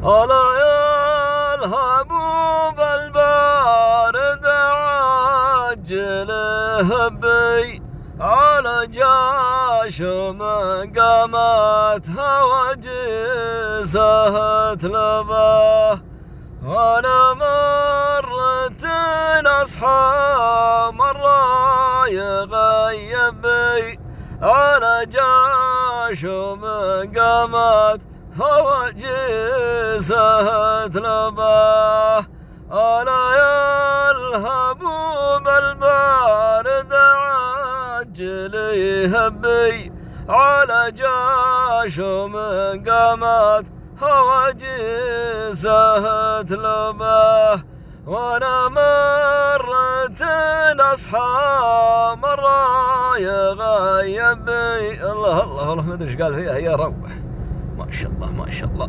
ألا يا الهبوب البارد عجل هبي على جاشم قامتها وجسها تلباه. أنا مرت أصحى مرة يغيبي على جاشم قامت وجسها تلباه. ألا يا الهبوب البارد عجل هبي على جاشم قامت وجسها تلباه. وانا مرت اصحى مرة يغيبي. الله الله والله ما ادري ايش قال فيها يا رب. ما شاء الله ما شاء الله.